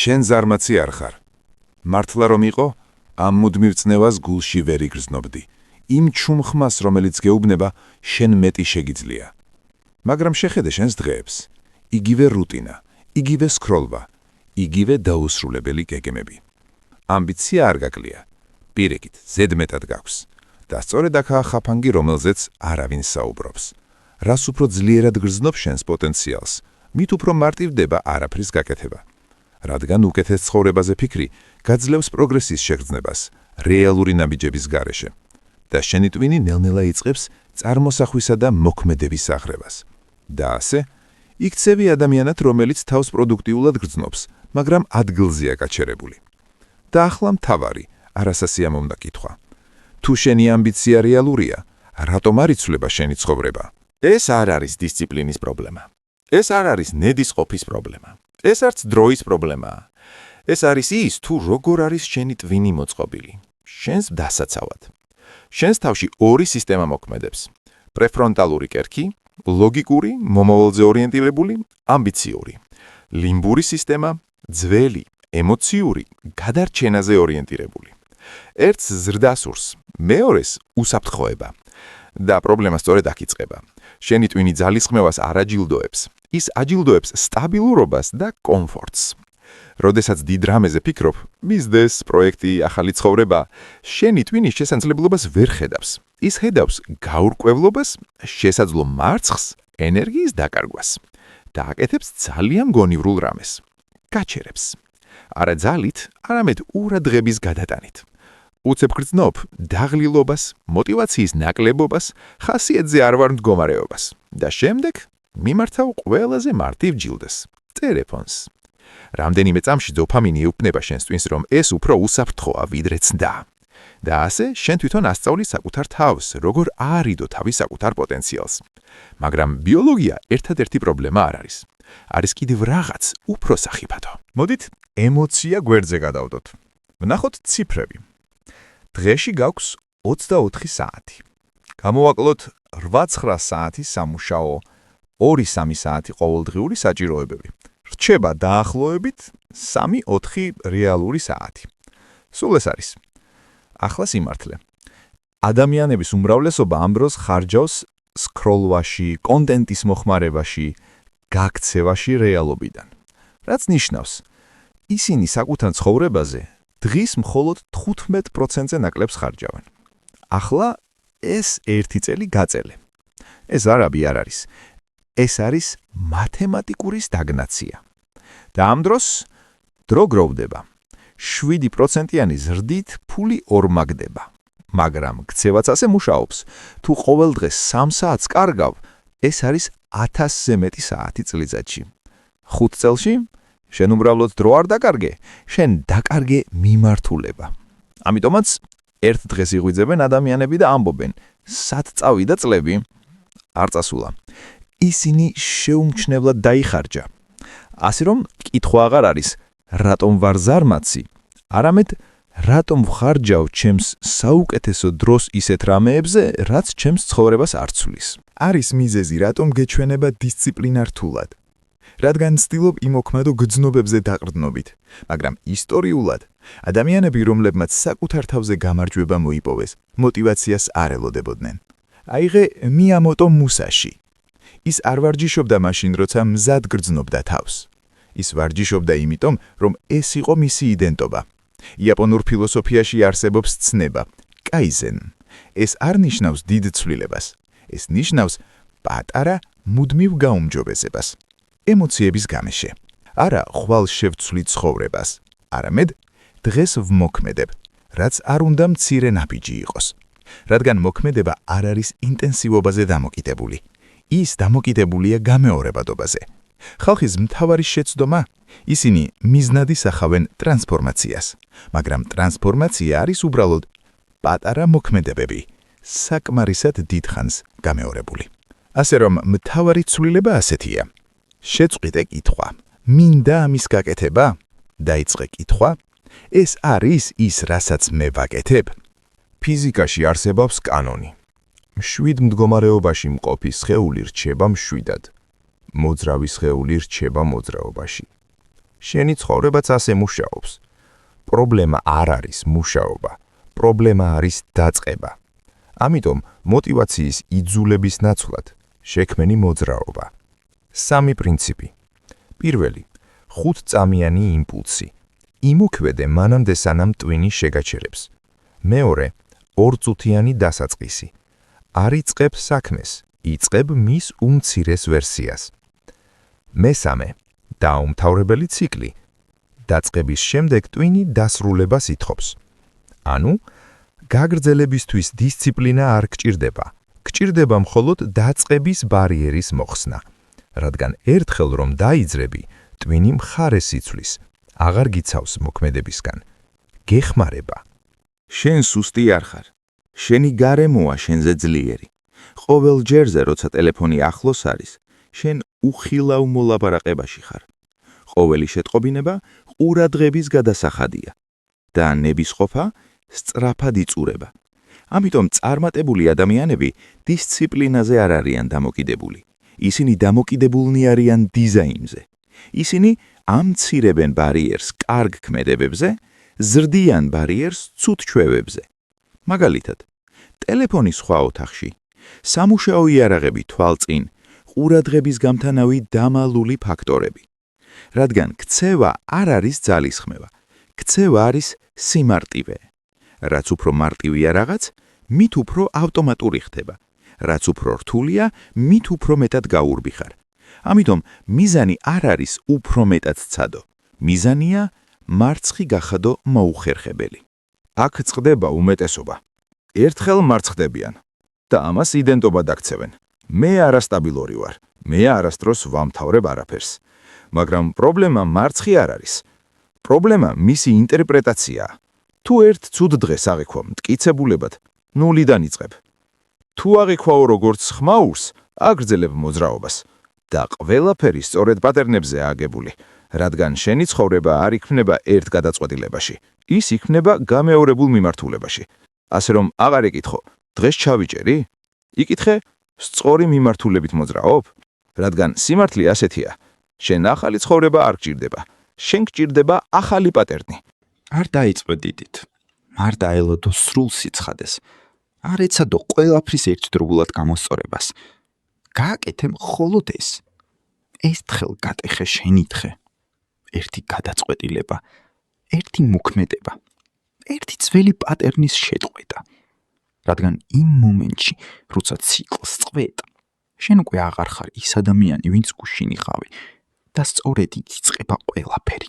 შენ ზარმაცი არ ხარ. მართლა რომ იყო, ამ მუდმივ წნევას გულში ვერ იგრძნობდი. იმ ჩუმხმას, რომელიც გეუბნება, შენ მეტი შეგიძლია. მაგრამ შეხედე შენს დღეებს. იგივე რუტინა, იგივე სკროლვა, იგივე დაუსრულებელი გეგმები. ამბიცია არ გაკლია. პირიქით, ზედმეტად გაქვს. და სწორედ აქაა ხაფანგი, რომელზეც არავინ საუბრობს. რას უფრო ძლიერად გრძნობ შენს პოტენციალს, მით უფრო მარტივდება არაფრის გაკეთება. რადგან უკეთეს ცხოვრებაზე ფიქრი გაძლევს პროგრესის შეგრძნებას რეალური ნაბიჯების გარეშე და შენი ტვინი ნელ-ნელა იწყებს წარმოსახვისა და მოქმედების აღრევას. და ასე იქცევი ადამიანად, რომელიც თავს პროდუქტიულად გრძნობს, მაგრამ ადგილზეა გაჩერებული. და ახლა მთავარი, არასასიამოვნო კითხვა. თუ შენი ამბიცია რეალურია, რატომ არ იცვლება შენი ცხოვრება? ეს არ არის დისციპლინის პრობლემა. ეს არ არის ნედის ყოფის პრობლემა. ეს არც დროის პრობლემაა. ეს არის ის, თუ როგორ არის შენი ტვინი მოწყობილი. შენს დასაცავად. შენს თავში ორი სისტემა მოქმედებს. პრეფრონტალური კერქი, ლოგიკური, მომავალზე ორიენტირებული, ამბიციური. ლიმბური სისტემა, ძველი, ემოციური, გადარჩენაზე ორიენტირებული. ერთს ზრდასურს, მეორეს უსაფრთხოება. და პრობლემა სწორედ აქ იწყება. შენი ტვინი ძალისხმევას არ აჯილდოებს. ის აჯილდოებს სტაბილურობას და კომფორტს. როდესაც დიდ რამეზე ფიქრობ, ბიზნეს, პროექტი, ახალი ცხოვრება, შენი ტვინი შესაძლებლობას ვერ ხედავს. ის ხედავს გაურკვევლობას, შესაძლო მარცხს, ენერგიის დაკარგვას და აკეთებს ძალიან გონივრულ რამეს. გაჩერებს. არა ძალით, არამედ ურადღების გადატანით. უცებ გრძნობ დაღლილობას, მოტივაციის ნაკლებობას, ხასიათზე არ ვარ მდგომარეობას და შემდეგ მიმართავ ყველაზე მარტივ ჯილდოს, ტელეფონს. რამდენიმე წამში დოფამინი ეუბნება შენს ტვინს, რომ ეს უფრო უსაფრთხოა ვიდრე ცდა. და ასე შენ თვითონ ასწავლი საკუთარ თავს, როგორ აარიდო თავის საკუთარ პოტენციალს. მაგრამ ბიოლოგია ერთადერთი პრობლემა არ არის. არის კიდევ რაღაც უფრო სახიფათო. მოდით ემოცია გვერდზე გადავდოთ. ვნახოთ ციფრები. დღეში გაქვს 24 საათი. გამოვაკლოთ 8-9 საათის სამუშაო, 2-3 საათი ყოველდღიური საჭიროებები. რჩება დაახლოებით 3-4 რეალური საათი. სულ ეს არის. ახლა სიმართლე. ადამიანების უმრავლესობა ამ დროს ხარჯავს სკროლვაში, კონტენტის მოხმარებაში, გაქცევაში რეალობიდან. რაც ნიშნავს, ისინი საკუთარ ცხოვრებაზე დღის მხოლოდ 15%-ზე ნაკლებს ხარჯავენ. ახლა ეს ერთი წელი გაწელე. ეს არაბი არ არის. ეს არის მათემატიკური სტაგნაცია. და ამ დროს დრო გროვდება. 7%-იანი ზრდით ფული ორმაგდება. მაგრამ ქცევაც ასე მუშაობს. თუ ყოველ დღეს 3 საათს კარგავ, ეს არის 1000-ზე მეტი საათი წელიწადში. 5 წელში შენ უბრალოდ დრო არ დაკარგე, შენ დაკარგე მიმართულება. ამიტომაც ერთ დღეს იღვიძებენ ადამიანები და ამბობენ, სად წავიდა წლები? არ წასულა. ისინი შეუმჩნევლად დაიხარჯა. ასე რომ, კითხვა აღარ არის, რატომ ვარ ზარმაცი, არამედ რატომ ვხარჯავ ჩემს საუკეთესო დროს ისეთ რამეებზე, რაც ჩემს ცხოვრებას არ ცვლის. არის მიზეზი, რატომ გეჩვენება დისციპლინა რთულად. რადგან ცდილობ იმოქმედო გრძნობებზე დაყრდნობით, მაგრამ ისტორიულად ადამიანები, რომლებმაც საკუთარ თავზე გამარჯვება მოიპოვეს, მოტივაციას არ ელოდებოდნენ. აიღე მიამოტო მუსაში. ის არ ვარჯიშობდა მაშინ, როცა მზად გრძნობდა თავს. ის ვარჯიშობდა იმიტომ, რომ ეს იყო მისი იდენტობა. იაპონურ ფილოსოფიაში არსებობს ცნება, კაიზენ. ეს არ ნიშნავს დიდ ცვლილებას. ეს ნიშნავს პატარა მუდმივ გაუმჯობესებას. ემოციების გარეშე. არა ხვალ შევცვლი ცხოვრებას, არამედ დღეს ვმოქმედებ, რაც არ უნდა მცირე ნაბიჯი იყოს. რადგან მოქმედება არ არის ინტენსივობაზე დამოკიდებული. ის დამოკიდებულია გამეორებადობაზე. ხალხის მთავარი შეცდომა, ისინი მიზნად ისახავენ ტრანსფორმაციას, მაგრამ ტრანსფორმაცია არის უბრალოდ პატარა მოქმედებები, საკმარისად დიდხანს გამეორებული. ასე რომ, მთავარი ცვლილება ასეთია. შეწყვიტე კითხვა, მინდა ამის გაკეთება? დაიწყე კითხვა, ეს არის ის, რასაც მე ვაკეთებ? ფიზიკაში არსებობს კანონი. მშვიდ მდგომარეობაში მყოფი სხეული რჩება მშვიდად. მოძრავი სხეული რჩება მოძრაობაში. შენი ცხოვრებაც ასე მუშაობს. პრობლემა არ არის მუშაობა, პრობლემა არის დაწყება. ამიტომ мотиваციის იძულების ნაცვლად შექმენი მოძრაობა. 3 პრინციპი. პირველი, 5-წამიანი იმპულსი. იმოქმედე მანამდე სანამ ტვინი შეგაჩერებს. მეორე, 2-წუთიანი დასაწყისი. არ იწყებ საქმეს, იწყებ მის უმცირეს ვერსიას. მესამე, დაუმთავრებელი ციკლი. დაწყების შემდეგ ტვინი დასრულებას ითხოვს. ანუ, გაგრძელებისთვის დისციპლინა არ გჭირდება. გჭირდება მხოლოდ დაწყების ბარიერის მოხსნა. რადგან ერთხელ რომ დაიძრები, ტვინი მხარეს იცვლის. აღარ გიცავს მოქმედებისგან. გეხმარება. შენ სუსტი არ ხარ. შენი გარემოა შენზე ძლიერი. ყოველ ჯერზე, როცა ტელეფონი ახლოს არის, შენ უხილავ მოლაპარაკებაში ხარ. ყოველი შეტყობინება ყურადღების გადასახადია და ნებისყოფა სწრაფად იწურება. ამიტომ წარმატებული ადამიანები დისციპლინაზე არ არიან დამოკიდებული. ისინი დამოკიდებულნი არიან დიზაინზე. ისინი ამცირებენ ბარიერს კარგ ქმედებებზე, ზრდიან ბარიერს ცუდ ჩვევებზე. მაგალითად, ტელეფონის სხვა ოთახში, სამუშაო იარაღები თვალწინ, ყურადღების გამთანავი დამალული ფაქტორები. რადგან ქცევა არ არის ძალისხმევა, ქცევა არის სიმარტივე. რაც უფრო მარტივია რაღაც, მით უფრო ავტომატური ხდება. რაც უფრო რთულია, მით უფრო მეტად გაურბიხარ. ამიტომ მიზანი არ არის უფრო მეტად ცადო. მიზანია მარცხი გახადო მოუხერხებელი. აქ წყდება უმეტესობა. ერთხელ მარცხდებიან და ამას იდენტობა დაქცევენ. მე არასტაბილური ვარ, მე არასდროს ვამთავრებ არაფერს. მაგრამ პრობლემა მარცხი არ არის. პრობლემა მისი ინტერპრეტაციაა. თუ ერთ ცუდ დღეს აღიქვა მტკიცებულებად, ნულიდან იწყებ. თუ აღიქვაო როგორც ხმაურს, აგრძელებ მოძრაობას და ყველაფერი სწორედ პატერნებზე აგებული, რადგან შენი ცხოვრება არ იქმნება ერთ გადაწყვეტილებაში, ის იქმნება გამეორებულ მიმართულებაში. ასე რომ აღარ ეკითხო, დღეს ჩავიჭერი? იკითხე, სწორი მიმართულებით მოძრაობ? რადგან სიმართლე ასეთია, შენ ახალი ცხოვრება არ გჭირდება, შენ გჭირდება ახალი პატერნი. არ დაიწყო დიდით, არ დაელოდო სრულ სიცხადეს, არ ეცადო ყველაფრის ერთდროულად გამოსწორებას. გააკეთე მხოლოდ ეს. ერთხელ გატეხე შენი დღე. ერთი გადაწყვეტილება, ერთი მოქმედება, ერთი ძველი პატერნის შეტყვეტა. რადგან იმ მომენტში, როცა ციკლს წყვეტ, შენ უკვე აღარ ხარ ის ადამიანი, ვინც გუშინ იყავი და სწორედ იქ იწყება ყველაფერი.